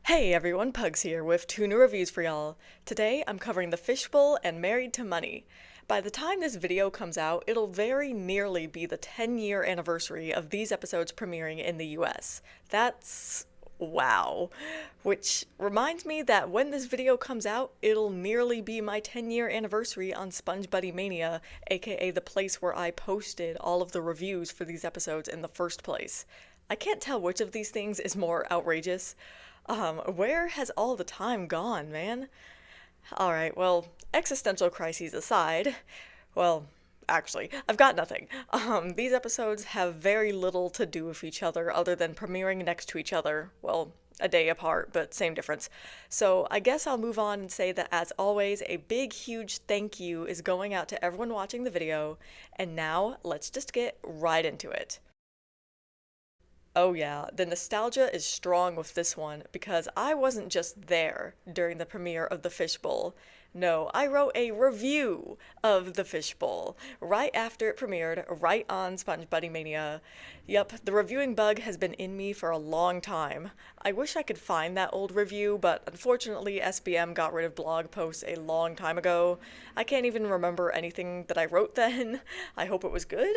Hey everyone, Pugs here with two new reviews for y'all. Today I'm covering The Fishbowl and Married to Money. By the time this video comes out, it'll very nearly be the 10-year anniversary of these episodes premiering in the US. That's wow. Which reminds me that when this video comes out, it'll nearly be my 10-year anniversary on SpongeBob Mania, aka the place where I posted all of the reviews for these episodes in the first place. I can't tell which of these things is more outrageous. Where has all the time gone, man? Alright, well, existential crises aside, well, actually, I've got nothing. These episodes have very little to do with each other than premiering next to each other. Well, a day apart, but same difference. So I guess I'll move on and say that as always, a big, huge thank you is going out to everyone watching the video, and now let's just get right into it. Oh yeah, the nostalgia is strong with this one because I wasn't just there during the premiere of The Fishbowl. No, I wrote a review of The Fishbowl right after it premiered, right on SpongeBob Mania. Yup, the reviewing bug has been in me for a long time. I wish I could find that old review, but unfortunately SBM got rid of blog posts a long time ago. I can't even remember anything that I wrote then. I hope it was good.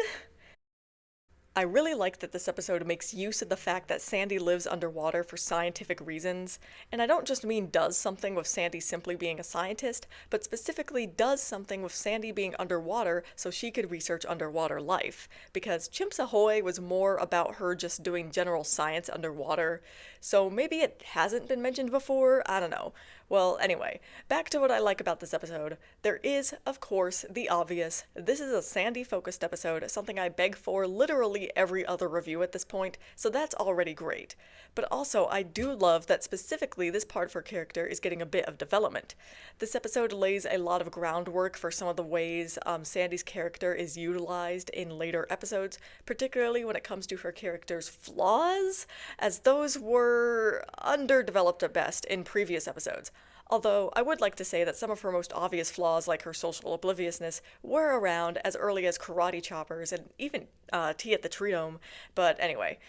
I really like that this episode makes use of the fact that Sandy lives underwater for scientific reasons, and I don't just mean does something with Sandy simply being a scientist, but specifically does something with Sandy being underwater so she could research underwater life, because Chimps Ahoy was more about her just doing general science underwater, so maybe it hasn't been mentioned before, I don't know. Well, anyway, back to what I like about this episode. There is, of course, the obvious. This is a Sandy-focused episode, something I beg for literally every other review at this point, so that's already great. But also, I do love that specifically this part of her character is getting a bit of development. This episode lays a lot of groundwork for some of the ways Sandy's character is utilized in later episodes, particularly when it comes to her character's flaws, as those were underdeveloped at best in previous episodes. Although, I would like to say that some of her most obvious flaws, like her social obliviousness, were around as early as karate choppers and even tea at the tree dome. But anyway,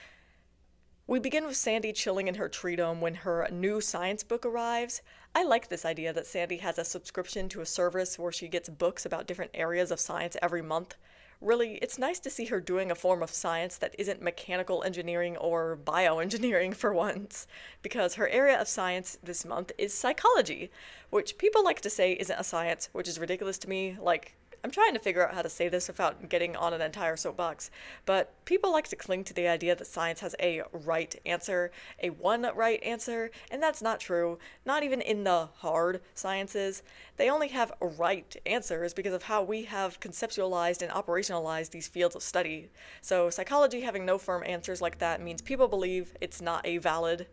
we begin with Sandy chilling in her tree dome when her new science book arrives. I like this idea that Sandy has a subscription to a service where she gets books about different areas of science every month. Really, it's nice to see her doing a form of science that isn't mechanical engineering or bioengineering for once, because her area of science this month is psychology, which people like to say isn't a science, which is ridiculous to me. Like, I'm trying to figure out how to say this without getting on an entire soapbox, but people like to cling to the idea that science has a right answer, a one right answer, and that's not true, not even in the hard sciences. They only have right answers because of how we have conceptualized and operationalized these fields of study. So psychology having no firm answers like that means people believe it's not a valid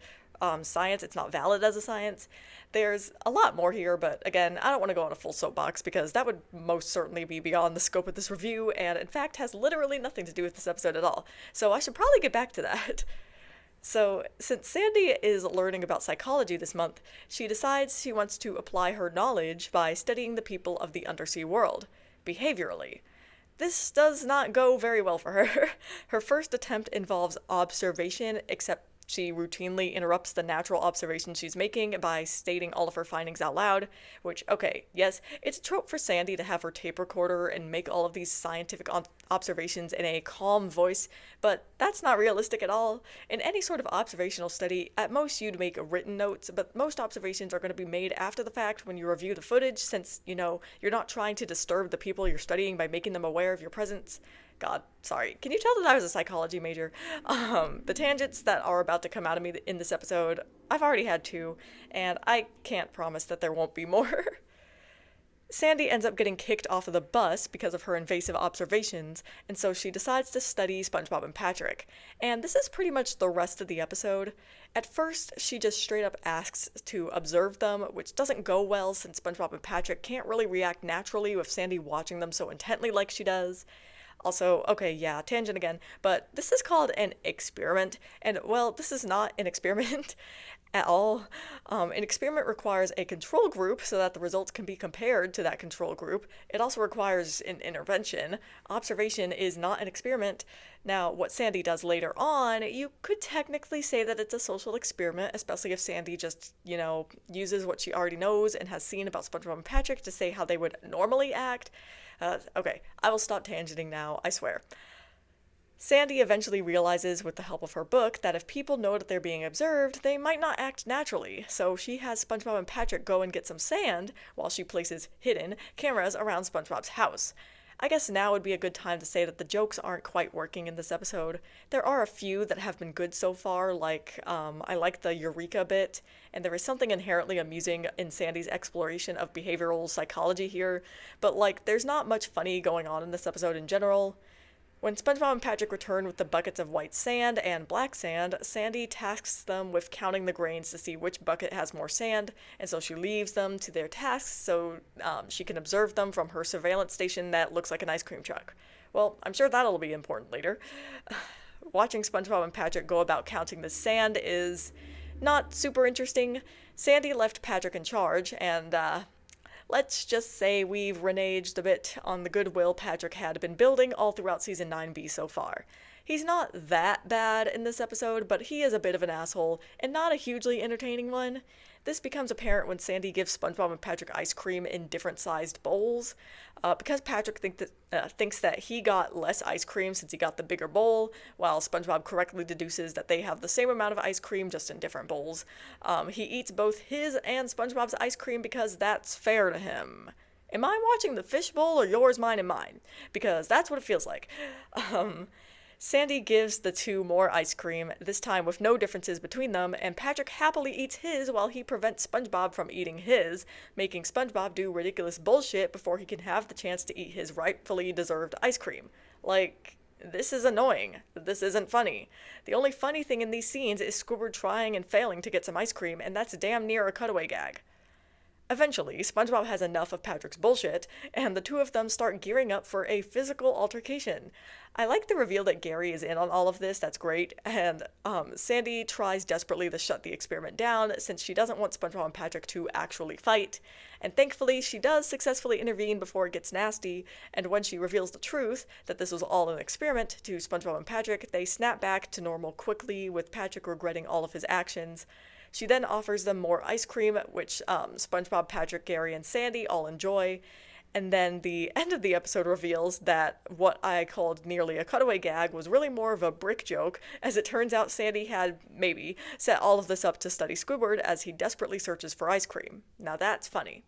science, it's not valid as a science. There's a lot more here, but again, I don't want to go on a full soapbox because that would most certainly be beyond the scope of this review, and in fact has literally nothing to do with this episode at all. So I should probably get back to that. So, since Sandy is learning about psychology this month, she decides she wants to apply her knowledge by studying the people of the undersea world, behaviorally. This does not go very well for her. Her first attempt involves observation, except she routinely interrupts the natural observations she's making by stating all of her findings out loud, which, okay, yes, it's a trope for Sandy to have her tape recorder and make all of these scientific observations in a calm voice, but that's not realistic at all. In any sort of observational study, at most you'd make written notes, but most observations are going to be made after the fact when you review the footage, since, you're not trying to disturb the people you're studying by making them aware of your presence. God, sorry. Can you tell that I was a psychology major? The tangents that are about to come out of me in this episode, I've already had two, and I can't promise that there won't be more. Sandy ends up getting kicked off of the bus because of her invasive observations, and so she decides to study SpongeBob and Patrick. And this is pretty much the rest of the episode. At first, she just straight up asks to observe them, which doesn't go well since SpongeBob and Patrick can't really react naturally with Sandy watching them so intently like she does. Also, okay, yeah, tangent again, but this is called an experiment, and well, this is not an experiment. at all. An experiment requires a control group so that the results can be compared to that control group. It also requires an intervention. Observation is not an experiment. Now, what Sandy does later on, you could technically say that it's a social experiment, especially if Sandy just, uses what she already knows and has seen about SpongeBob and Patrick to say how they would normally act. Okay, I will stop tangenting now, I swear. Sandy eventually realizes, with the help of her book, that if people know that they're being observed, they might not act naturally, so she has SpongeBob and Patrick go and get some sand while she places hidden cameras around SpongeBob's house. I guess now would be a good time to say that the jokes aren't quite working in this episode. There are a few that have been good so far, like, I like the Eureka bit, and there is something inherently amusing in Sandy's exploration of behavioral psychology here, but, there's not much funny going on in this episode in general. When SpongeBob and Patrick return with the buckets of white sand and black sand, Sandy tasks them with counting the grains to see which bucket has more sand, and so she leaves them to their tasks so she can observe them from her surveillance station that looks like an ice cream truck. Well, I'm sure that'll be important later. Watching SpongeBob and Patrick go about counting the sand is not super interesting. Sandy left Patrick in charge, and let's just say we've reneged a bit on the goodwill Patrick had been building all throughout Season 9B so far. He's not that bad in this episode, but he is a bit of an asshole, and not a hugely entertaining one. This becomes apparent when Sandy gives SpongeBob and Patrick ice cream in different sized bowls. Because Patrick thinks that he got less ice cream since he got the bigger bowl, while SpongeBob correctly deduces that they have the same amount of ice cream just in different bowls. He eats both his and SpongeBob's ice cream because that's fair to him. Am I watching the fishbowl or yours, mine, and mine? Because that's what it feels like. Sandy gives the two more ice cream, this time with no differences between them, and Patrick happily eats his while he prevents SpongeBob from eating his, making SpongeBob do ridiculous bullshit before he can have the chance to eat his rightfully deserved ice cream. This is annoying. This isn't funny. The only funny thing in these scenes is Squidward trying and failing to get some ice cream, and that's damn near a cutaway gag. Eventually, SpongeBob has enough of Patrick's bullshit, and the two of them start gearing up for a physical altercation. I like the reveal that Gary is in on all of this, that's great, and Sandy tries desperately to shut the experiment down since she doesn't want SpongeBob and Patrick to actually fight, and thankfully she does successfully intervene before it gets nasty, and when she reveals the truth, that this was all an experiment, to SpongeBob and Patrick, they snap back to normal quickly, with Patrick regretting all of his actions. She then offers them more ice cream, which SpongeBob, Patrick, Gary, and Sandy all enjoy. And then the end of the episode reveals that what I called nearly a cutaway gag was really more of a brick joke, as it turns out Sandy had, maybe, set all of this up to study Squidward as he desperately searches for ice cream. Now that's funny.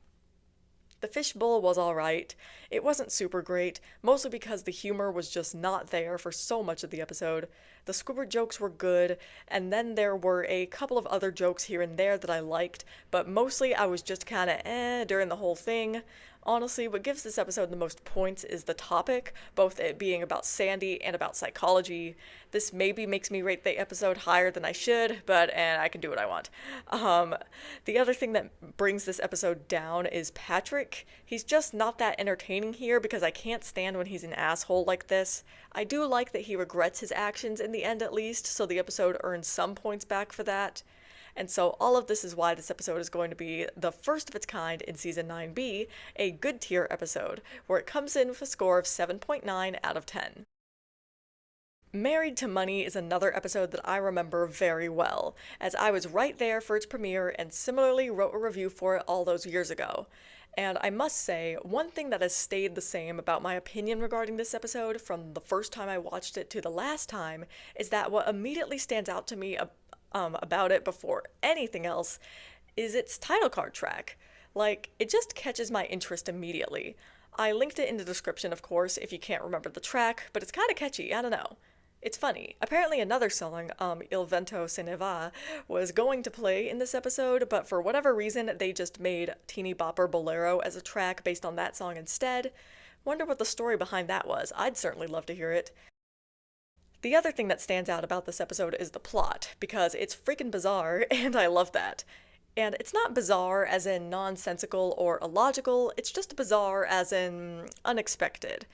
The fishbowl was alright. It wasn't super great, mostly because the humor was just not there for so much of the episode. The Squidward jokes were good, and then there were a couple of other jokes here and there that I liked, but mostly I was just kinda during the whole thing. Honestly, what gives this episode the most points is the topic, both it being about Sandy and about psychology. This maybe makes me rate the episode higher than I should, but I can do what I want. The other thing that brings this episode down is Patrick. He's just not that entertaining here because I can't stand when he's an asshole like this. I do like that he regrets his actions in the end at least, so the episode earns some points back for that. And so all of this is why this episode is going to be the first of its kind in Season 9B, a good tier episode, where it comes in with a score of 7.9 out of 10. Married to Money is another episode that I remember very well, as I was right there for its premiere and similarly wrote a review for it all those years ago. And I must say, one thing that has stayed the same about my opinion regarding this episode from the first time I watched it to the last time is that what immediately stands out to me about it before anything else is its title card track. It just catches my interest immediately. I linked it in the description, of course, if you can't remember the track, but it's kinda catchy, I don't know. It's funny. Apparently another song, Il Vento Se Ne Va, was going to play in this episode, but for whatever reason, they just made Teeny Bopper Bolero as a track based on that song instead. Wonder what the story behind that was. I'd certainly love to hear it. The other thing that stands out about this episode is the plot, because it's freaking bizarre, and I love that. And it's not bizarre as in nonsensical or illogical, it's just bizarre as in unexpected,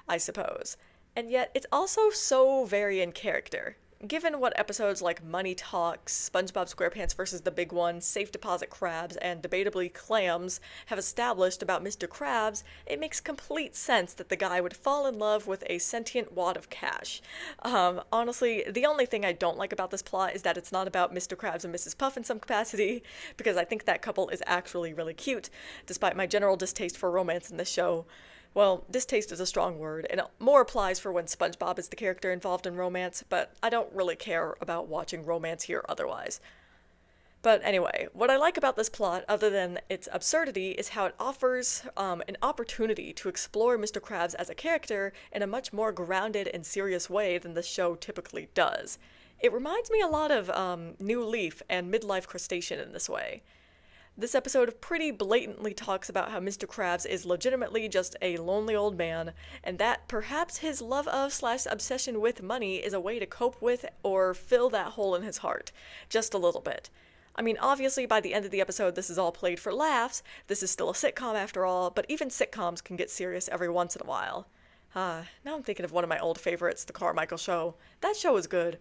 I suppose. And yet it's also so very in character. given what episodes like Money Talks, SpongeBob SquarePants versus the Big One, Safe Deposit Crabs, and debatably Clams have established about Mr. Krabs, it makes complete sense that the guy would fall in love with a sentient wad of cash. Honestly, the only thing I don't like about this plot is that it's not about Mr. Krabs and Mrs. Puff in some capacity, because I think that couple is actually really cute, despite my general distaste for romance in this show. Well, distaste is a strong word, and it more applies for when SpongeBob is the character involved in romance, but I don't really care about watching romance here otherwise. But anyway, what I like about this plot, other than its absurdity, is how it offers an opportunity to explore Mr. Krabs as a character in a much more grounded and serious way than the show typically does. It reminds me a lot of New Leaf and Midlife Crustacean in this way. This episode pretty blatantly talks about how Mr. Krabs is legitimately just a lonely old man, and that perhaps his love of / obsession with money is a way to cope with or fill that hole in his heart, just a little bit. I mean, obviously by the end of the episode this is all played for laughs, this is still a sitcom after all, but even sitcoms can get serious every once in a while. Now I'm thinking of one of my old favorites, The Carmichael Show. That show is good.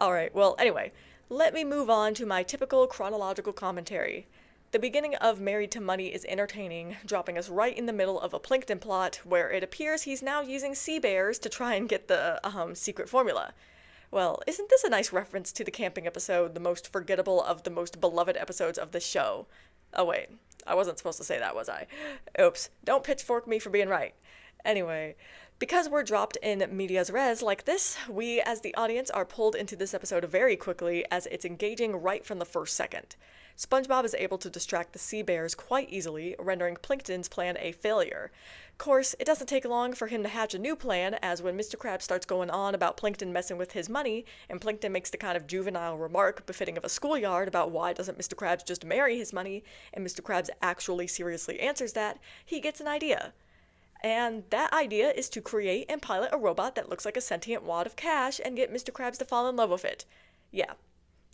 Alright, well anyway, let me move on to my typical chronological commentary. The beginning of Married to Money is entertaining, dropping us right in the middle of a plankton plot where it appears he's now using sea bears to try and get the secret formula. Well, isn't this a nice reference to the camping episode, the most forgettable of the most beloved episodes of this show? Oh wait, I wasn't supposed to say that, was I? Oops, don't pitchfork me for being right. Anyway, because we're dropped in medias res like this, we as the audience are pulled into this episode very quickly as it's engaging right from the first second. SpongeBob is able to distract the sea bears quite easily, rendering Plankton's plan a failure. Of course, it doesn't take long for him to hatch a new plan, as when Mr. Krabs starts going on about Plankton messing with his money, and Plankton makes the kind of juvenile remark befitting of a schoolyard about why doesn't Mr. Krabs just marry his money, and Mr. Krabs actually seriously answers that, he gets an idea. And that idea is to create and pilot a robot that looks like a sentient wad of cash and get Mr. Krabs to fall in love with it. Yeah.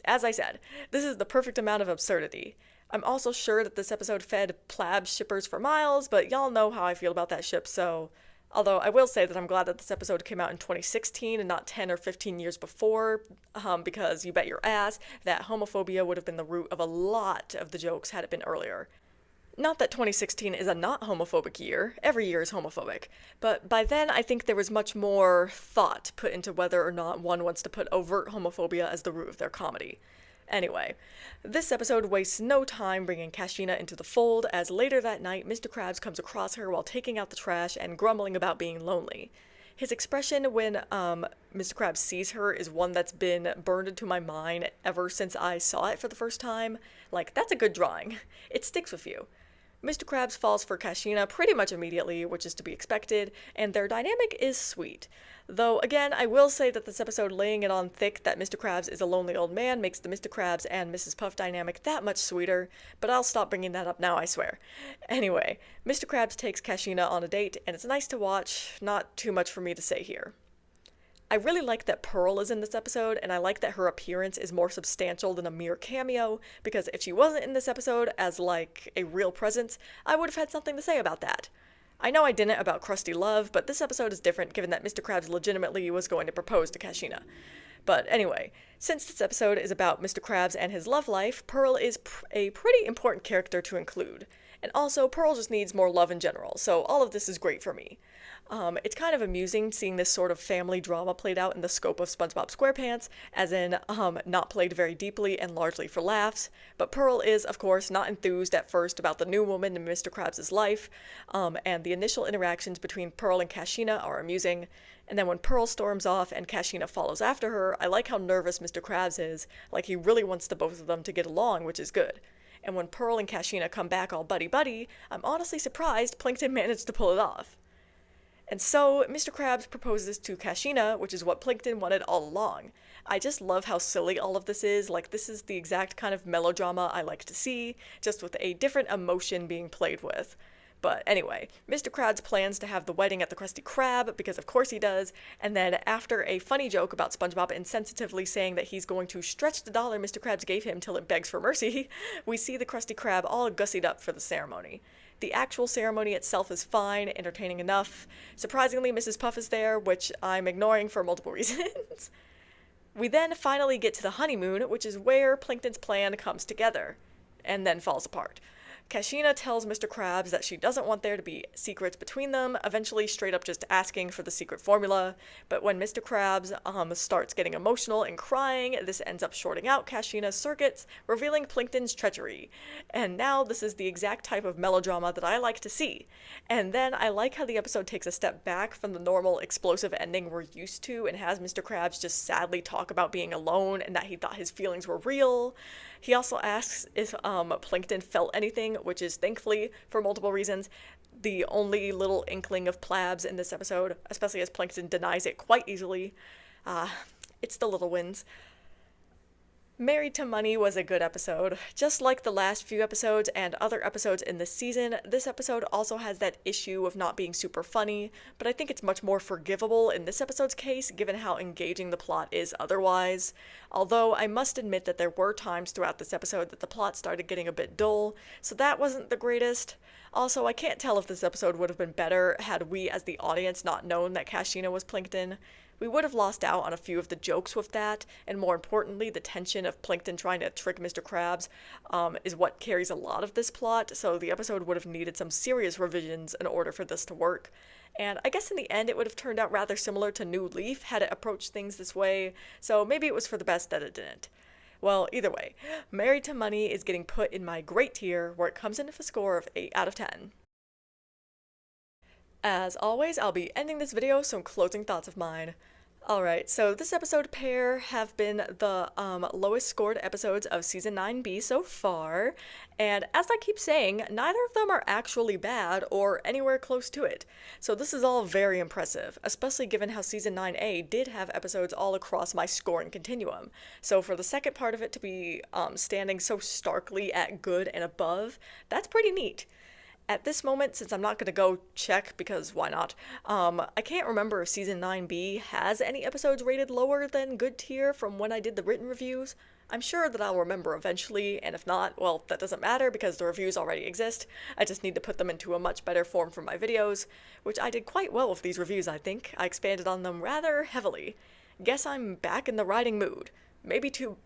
As I said, this is the perfect amount of absurdity. I'm also sure that this episode fed plab shippers for miles, but y'all know how I feel about that ship, so... Although I will say that I'm glad that this episode came out in 2016 and not 10 or 15 years before, because you bet your ass that homophobia would have been the root of a lot of the jokes had it been earlier. Not that 2016 is a not homophobic year, every year is homophobic, but by then I think there was much more thought put into whether or not one wants to put overt homophobia as the root of their comedy. Anyway, this episode wastes no time bringing Kashina into the fold, as later that night Mr. Krabs comes across her while taking out the trash and grumbling about being lonely. His expression when Mr. Krabs sees her is one that's been burned into my mind ever since I saw it for the first time. Like, that's a good drawing. It sticks with you. Mr. Krabs falls for Kashina pretty much immediately, which is to be expected, and their dynamic is sweet. Though, again, I will say that this episode laying it on thick that Mr. Krabs is a lonely old man makes the Mr. Krabs and Mrs. Puff dynamic that much sweeter, but I'll stop bringing that up now, I swear. Anyway, Mr. Krabs takes Kashina on a date, and it's nice to watch, not too much for me to say here. I really like that Pearl is in this episode, and I like that her appearance is more substantial than a mere cameo, because if she wasn't in this episode as, like, a real presence, I would have had something to say about that. I know I didn't about Krusty Love, but this episode is different given that Mr. Krabs legitimately was going to propose to Kashina. But anyway, since this episode is about Mr. Krabs and his love life, Pearl is a pretty important character to include. And also, Pearl just needs more love in general, so all of this is great for me. It's kind of amusing seeing this sort of family drama played out in the scope of SpongeBob SquarePants, as in, not played very deeply and largely for laughs, but Pearl is, of course, not enthused at first about the new woman in Mr. Krabs' life, and the initial interactions between Pearl and Kashina are amusing, and then when Pearl storms off and Kashina follows after her, I like how nervous Mr. Krabs is, like he really wants the both of them to get along, which is good. And when Pearl and Kashina come back all buddy-buddy, I'm honestly surprised Plankton managed to pull it off. And so, Mr. Krabs proposes to Kashina, which is what Plankton wanted all along. I just love how silly all of this is, like this is the exact kind of melodrama I like to see, just with a different emotion being played with. But anyway, Mr. Krabs plans to have the wedding at the Krusty Krab, because of course he does, and then after a funny joke about SpongeBob insensitively saying that he's going to stretch the dollar Mr. Krabs gave him till it begs for mercy, we see the Krusty Krab all gussied up for the ceremony. The actual ceremony itself is fine, entertaining enough. Surprisingly, Mrs. Puff is there, which I'm ignoring for multiple reasons. We then finally get to the honeymoon, which is where Plankton's plan comes together, and then falls apart. Kashina tells Mr. Krabs that she doesn't want there to be secrets between them, eventually straight up just asking for the secret formula. But when Mr. Krabs starts getting emotional and crying, this ends up shorting out Kashina's circuits, revealing Plankton's treachery. And now this is the exact type of melodrama that I like to see. And then I like how the episode takes a step back from the normal explosive ending we're used to and has Mr. Krabs just sadly talk about being alone and that he thought his feelings were real. He also asks if Plankton felt anything, which is thankfully, for multiple reasons, the only little inkling of plabs in this episode, especially as Plankton denies it quite easily. It's the little wins. Married to Money was a good episode. Just like the last few episodes and other episodes in this season, this episode also has that issue of not being super funny, but I think it's much more forgivable in this episode's case, given how engaging the plot is otherwise. Although I must admit that there were times throughout this episode that the plot started getting a bit dull, so that wasn't the greatest. Also, I can't tell if this episode would have been better had we as the audience not known that Kashina was Plankton. We would have lost out on a few of the jokes with that, and more importantly, the tension of Plankton trying to trick Mr. Krabs is what carries a lot of this plot, so the episode would have needed some serious revisions in order for this to work. And I guess in the end it would have turned out rather similar to New Leaf had it approached things this way, so maybe it was for the best that it didn't. Well, either way, Married to Money is getting put in my great tier, where it comes in with a score of 8 out of 10. As always, I'll be ending this video with some closing thoughts of mine. Alright, so this episode pair have been the lowest scored episodes of Season 9B so far, and as I keep saying, neither of them are actually bad or anywhere close to it. So this is all very impressive, especially given how Season 9A did have episodes all across my scoring continuum. So for the second part of it to be standing so starkly at good and above, that's pretty neat. At this moment, since I'm not going to go check, because why not, I can't remember if Season 9B has any episodes rated lower than good tier from when I did the written reviews. I'm sure that I'll remember eventually, and if not, well, that doesn't matter because the reviews already exist. I just need to put them into a much better form for my videos, which I did quite well with these reviews, I think. I expanded on them rather heavily. Guess I'm back in the writing mood. Maybe too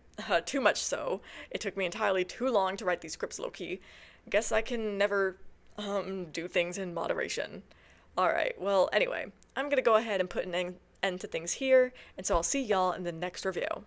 much so. It took me entirely too long to write these scripts low-key. Guess I can never do things in moderation. Alright, well, anyway, I'm gonna go ahead and put an end to things here, and so I'll see y'all in the next review.